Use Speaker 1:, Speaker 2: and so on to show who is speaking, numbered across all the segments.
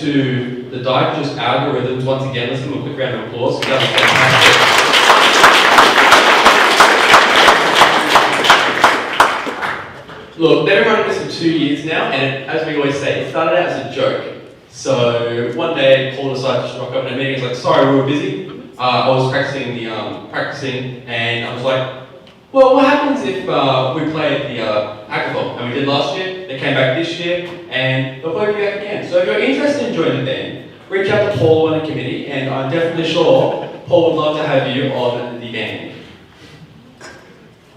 Speaker 1: to the Digest algorithms once again. Let's give them a quick round of applause. That was fantastic. Look, they've been running this for 2 years now, and as we always say, it started out as a joke. So one day, Paul decided to just rock up in a meeting. He's like, "Sorry, we were busy. I was practicing, and I was like, well, what happens if we play at the Hackathon?" And we did last year. They came back this year, and they'll probably be back again. So if you're interested in joining them, reach out to Paul and the committee, and I'm definitely sure Paul would love to have you on the game.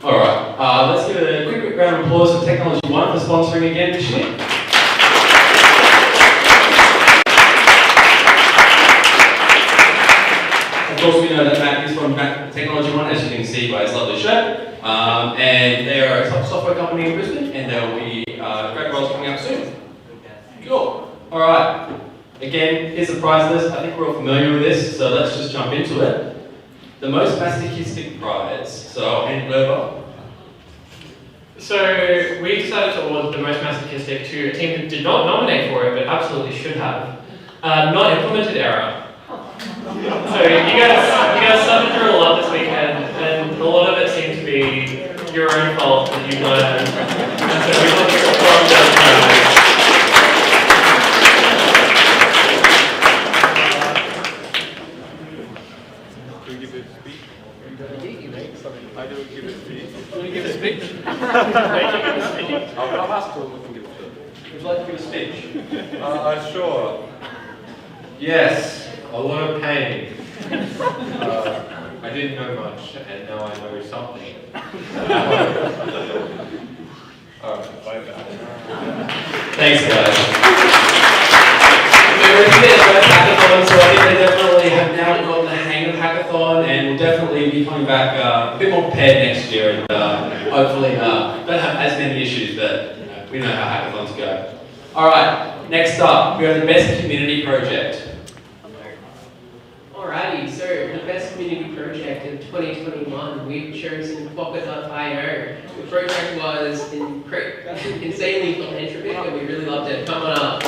Speaker 1: All right, let's give a quick round of applause to Technology One for sponsoring again this year. Of course, we know that Matt is from Technology One, as you can see by his lovely shirt. And they are a software company in Brisbane, and there will be great roles coming up soon. Cool. All right. Again, here's the prize list. I think we're all familiar with this, so let's just jump into it. The most masochistic prize. So I'll hand it over.
Speaker 2: So we decided to award the most masochistic to a team that did not nominate for it, but absolutely should have. Not implemented error. So you guys suffered through a lot this weekend, and a lot of it seemed to be your own fault that you learned. And so we want to apologize for that.
Speaker 3: Can we give a speech? I do give a speech.
Speaker 1: You want to give a speech?
Speaker 3: I'll ask Paul if we can give a speech.
Speaker 1: Would you like to give a speech?
Speaker 3: Sure.
Speaker 4: Yes, a lot of pain. I didn't know much, and now I know something.
Speaker 1: Thanks, guys. We're here at Hackathon, so I think they definitely have now gotten the hang of Hackathon, and we'll definitely be coming back a bit more prepared next year, and hopefully don't have as many issues, but we know how hackathons go. All right, next up, we have the best community project.
Speaker 5: Alrighty, so the best community project in 2021, we've chosen Pocket.io. The project was insanely philanthropic, and we really loved it. Come on up.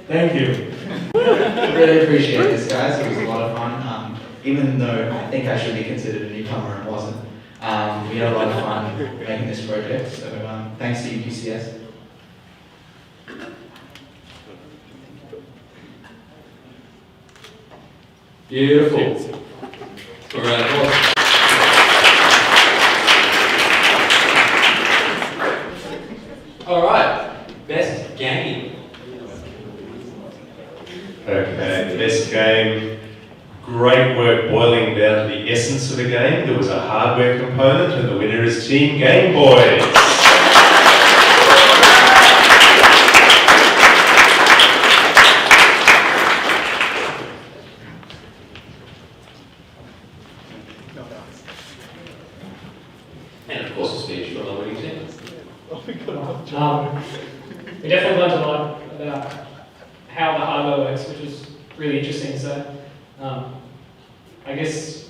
Speaker 6: Thank you. I really appreciate this, guys. It was a lot of fun. Even though I think I should be considered a newcomer and wasn't. We had a lot of fun making this project, so thanks to UQCS.
Speaker 1: Beautiful. All right, all right, best game.
Speaker 7: Okay, best game. Great work boiling down to the essence of the game. There was a hardware component, and the winner is Team Game Boys.
Speaker 1: And of course, a speech from the winning team.
Speaker 2: We definitely learned a lot about how the hardware works, which was really interesting. So I guess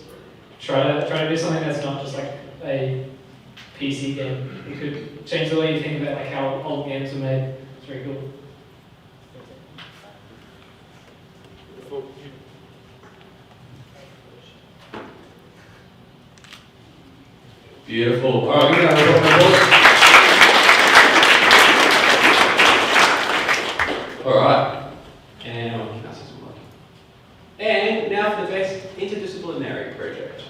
Speaker 2: try to do something that's not just like a PC game. You could change the way you think about like how old games are made. It's very cool.
Speaker 1: Beautiful. All right, we're going to have a all right. And now for the best interdisciplinary project.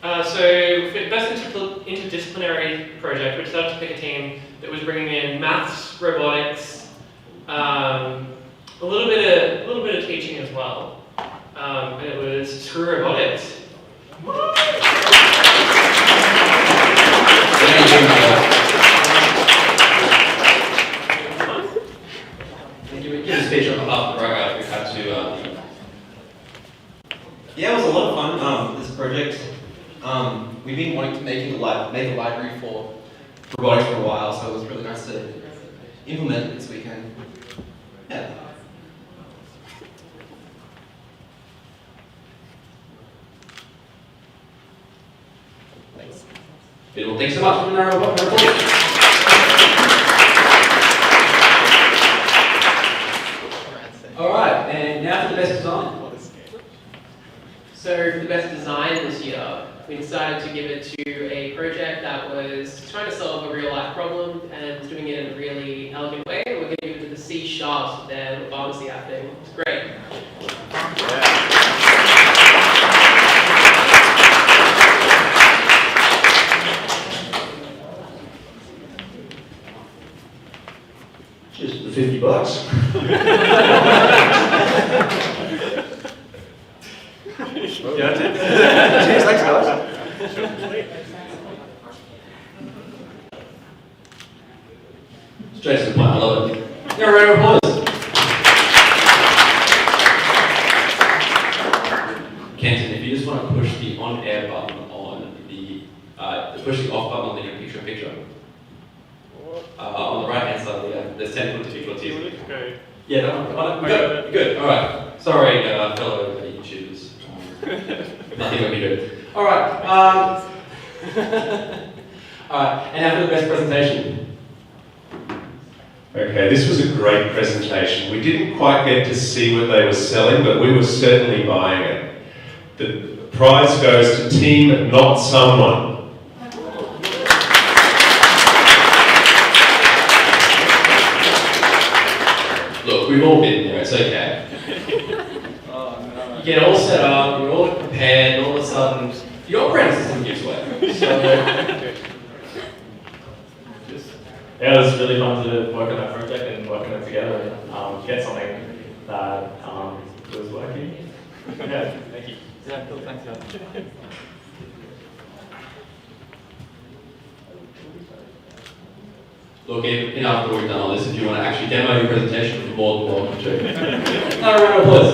Speaker 2: So for the best interdisciplinary project, we decided to pick a team that was bringing in maths, robotics, a little bit of teaching as well, and it was Screw Robotics.
Speaker 1: Give a speech on behalf of the program. We've had to.
Speaker 8: Yeah, it was a lot of fun. This project. We've been wanting to make a library for robotics for a while, so it was really nice to implement it this weekend. Yeah.
Speaker 1: Beautiful. Thanks so much. Alright, and now for the best design.
Speaker 5: So for the best design this year, we decided to give it to a project that was trying to solve a real life problem and was doing it in a really elegant way. We're going to give it to the C Sharps with their little pharmacy app thing. It's great.
Speaker 6: Just the $50.
Speaker 3: Yeah, that's it. Cheers, thanks guys.
Speaker 1: Straight to the point, I love it. Give a round of applause. Kenton, if you just want to push the on-air button on the, push the off button on the picture-in-picture. On the right-hand side, there's technical difficulties.
Speaker 3: Okay.
Speaker 1: Yeah, no, good, good, alright. Sorry, fellow YouTubers. Nothing we can do. Alright, alright, and now for the best presentation.
Speaker 7: Okay, this was a great presentation. We didn't quite get to see what they were selling, but we were certainly buying it. The prize goes to Team Not Someone.
Speaker 1: Look, we've all been there, it's okay. You get all set up, you're all prepared, and all of a sudden, your operating system gives way. So,
Speaker 9: yeah, it was really fun to work on that project and work on it together and get something that was working. Yeah, thank you.
Speaker 3: Yeah, cool, thanks guys.
Speaker 1: look, even after we've done all this, if you want to actually demo your presentation, you're more than welcome to. Another round of applause.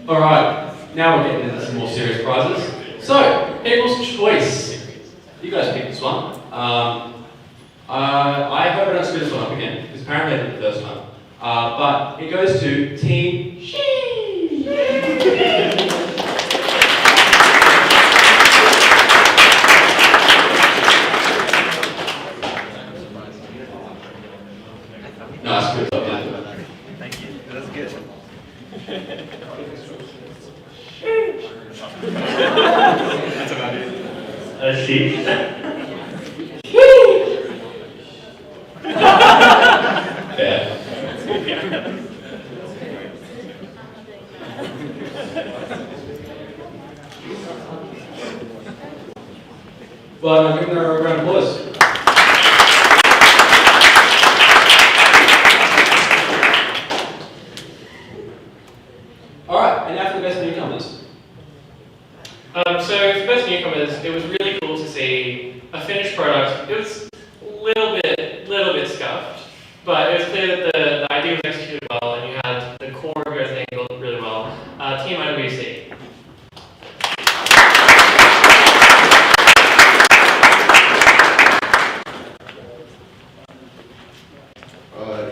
Speaker 1: Alright, now we're getting into some more serious prizes. So, people's choice. You guys picked this one. I hope I don't screw this one up again, because apparently I did the first one. But it goes to Team She. No, I screwed up now.
Speaker 3: Thank you, that's good. That's about it.
Speaker 9: Sheep.
Speaker 1: Yeah. Well, I'm giving her a round of applause. Alright, and now for the best newcomers.
Speaker 2: So for best newcomers, it was really cool to see a finished product. It was a little bit scuffed, but it was clear that the idea was executed well, and you had the core of your thing built really well. Team IWC.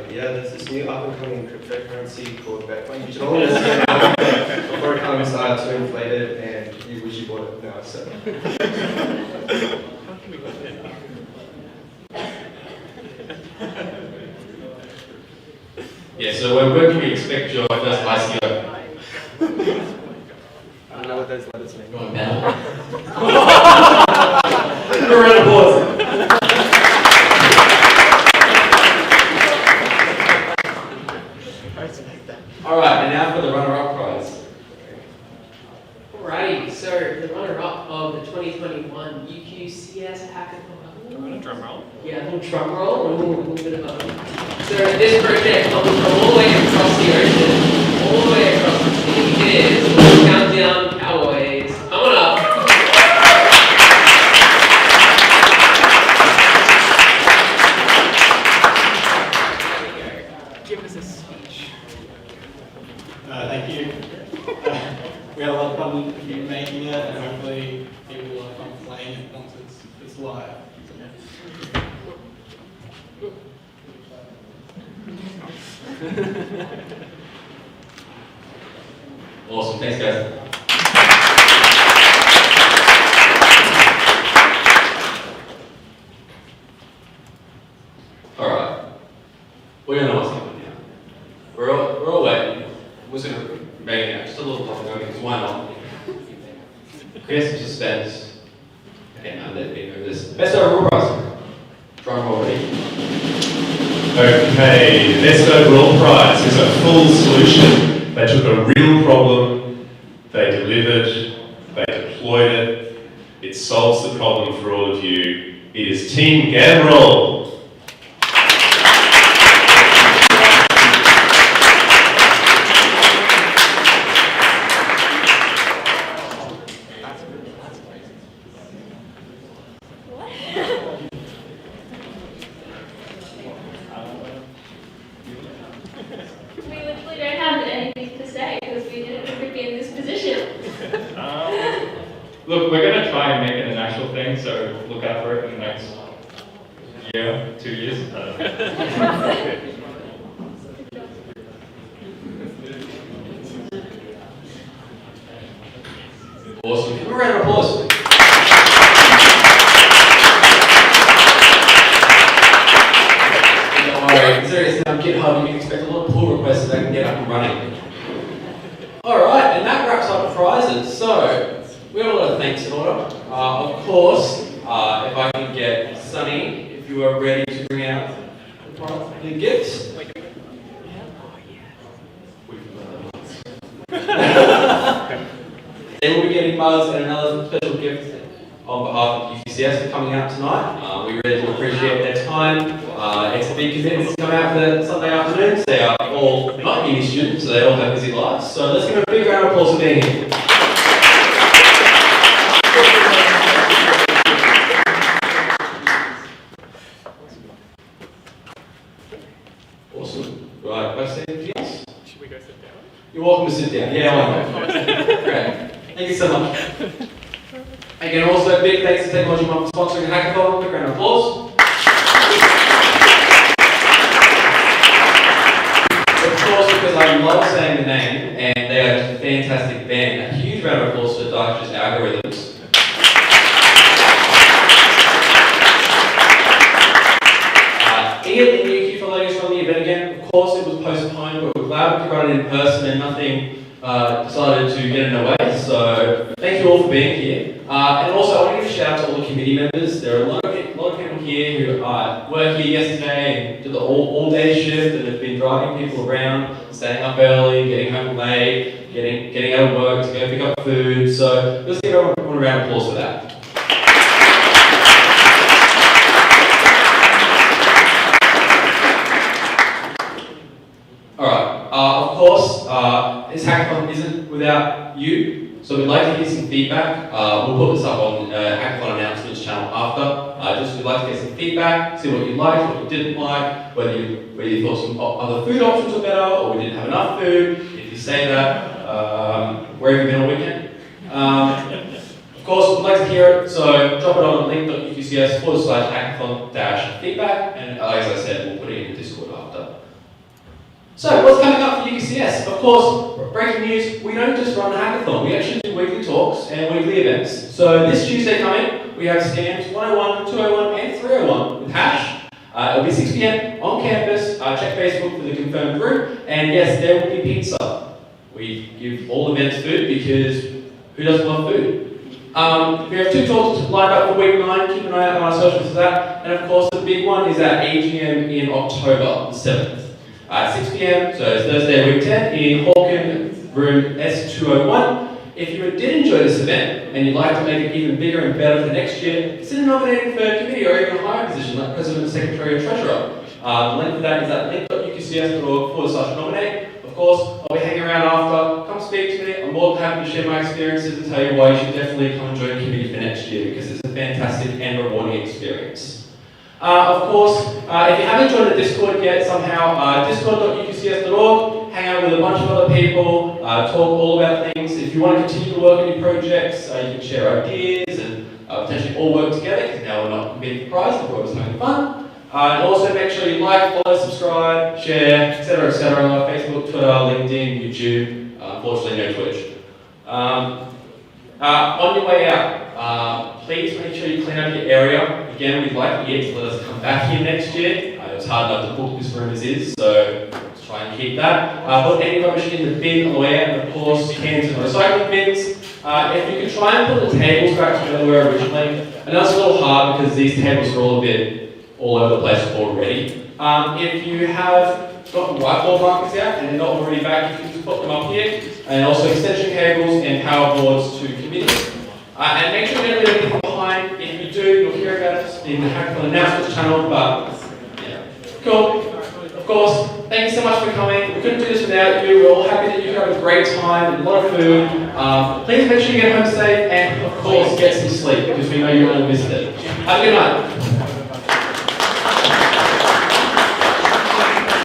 Speaker 8: Yeah, there's this new up-and-coming cryptocurrency called Bitcoin. You should all understand now before it comes too inflated and you wish you bought it now. So.
Speaker 1: Yeah, so where can we expect your first ICO?
Speaker 3: I don't know what those letters mean.
Speaker 1: Go on, panel. Give a round of applause. Alright, and now for the runner-up prize.
Speaker 5: Alrighty, so the runner-up of the 2021 UQCS Hackathon.
Speaker 3: Drum roll.
Speaker 5: Yeah, a little drum roll, a little bit of a... So this project comes from all the way across the ocean, all the way across the sea. It is Countdown Cowboys. Come on up.
Speaker 3: Give us a speech.
Speaker 10: Thank you. We had a lot of fun making it, and hopefully people will have fun playing it once it's live.
Speaker 1: Awesome, thanks guys. Alright, we're gonna know what's happening now. We're all waiting. We're just gonna bang it out, just a little longer because why not? Create some suspense. Okay, now let me move this. Best overall prize. Drum roll ready.
Speaker 7: Okay, the best overall prize is a full solution. They took a real problem, they delivered, they deployed it. It solves the problem for all of you. It is Team Gamroll.
Speaker 11: We literally don't have anything to say because we didn't be in this position.
Speaker 9: Look, we're going to try and make it an actual thing, so look out for it in the next year, 2 years. I don't know.
Speaker 1: Awesome. Give a round of applause. Don't worry, considering it's now GitHub, you can expect a lot of pull requests so they can get up and running. Alright, and that wraps up the prizes. So, we have a lot of thanks in order. Of course, if I can get Sunny, if you are ready to bring out the gifts. They will be getting mugs and another special gift on behalf of UQCS for coming out tonight. We really do appreciate their time. It's a big commitment to come out for the Sunday afternoons. They are all not uni students, so they all have busy lives. So let's give a big round of applause for being here. Awesome. Right, can I say anything else?
Speaker 3: Should we go sit down?
Speaker 1: You're welcome to sit down. Yeah, I know. Great. Thank you so much. Again, also big thanks to Technology Month for sponsoring the Hackathon. Big round of applause. Of course, because I love saying the name, and they are just a fantastic band. A huge round of applause for Darkest Algorithms. Ian, thank you for letting us run the event again. Of course, it was postponed, but we're glad we could run it in person and nothing decided to get in the way. So thank you all for being here. And also, I want to give a shout out to all the committee members. There are a lot of people here who worked here yesterday and did the all-day shift and have been driving people around, staying up early, getting home late, getting out of work to go pick up food. So let's give everyone a round of applause for that. Alright, of course, this hackathon isn't without you, so we'd like to hear some feedback. We'll put this up on Hackathon announcements channel after. Just we'd like to get some feedback, see what you liked, what you didn't like, whether you thought some other food options were better, or we didn't have enough food. If you say that, where have you been all weekend? Of course, we'd like to hear it, so drop it on link.uqcs/hackathon-feedback, and as I said, we'll put it in the Discord after. So, what's coming up for UQCS? Of course, breaking news, we don't just run a hackathon, we actually do weekly talks and weekly events. So this Tuesday coming, we have scams 101, 201 and 301 with Hash. It'll be 6 PM on campus, check Facebook for the confirmed group, and yes, there will be pizza. We give all events food because who doesn't love food? We have 2 talks lined up for week 9, keep an eye out on our socials for that, and of course the big one is at AGM in October the 7th. 6 PM, so it's Thursday, week 10, in Hawken, room S201. If you did enjoy this event, and you'd like to make it even bigger and better for next year, consider nominating for a committee or even a higher position like President, Secretary, or Treasurer. The link for that is at link.uqcs.org/nominate. Of course, I'll be hanging around after. Come speak to me. I'm more than happy to share my experiences and tell you why you should definitely come and join a committee for next year, because it's a fantastic and rewarding experience. Of course, if you haven't joined the Discord yet somehow, discord.uqcs.org, hang out with a bunch of other people, talk all about things. If you want to continue to work on your projects, you can share ideas and potentially all work together, because now we're not competing for prizes, we're always having fun. And also make sure you like, follow, subscribe, share, etc., etc. Facebook, Twitter, LinkedIn, YouTube. Unfortunately, no Twitch. On your way out, please make sure you clean up your area. Again, we'd like you to let us come back here next year. It was hard enough to book this room as is, so let's try and keep that. Put any rubbish in the bin on the way out, and of course, cans and recycling bins. If you could try and put the tables back to where they were originally, I know it's a little hard because these tables are all a bit all over the place already. If you have got whiteboard markers out and they're not already back, you can just put them up here. And also extension cables and power boards to committees. And make sure you don't leave anything behind. If you do, you'll hear about it in the Hackathon announcements channel, but yeah. Cool. Of course, thank you so much for coming. We couldn't do this without you. We're all happy that you had a great time and a lot of food. Please make sure you get home safe and of course get some sleep because we know you all missed it. Have a good night.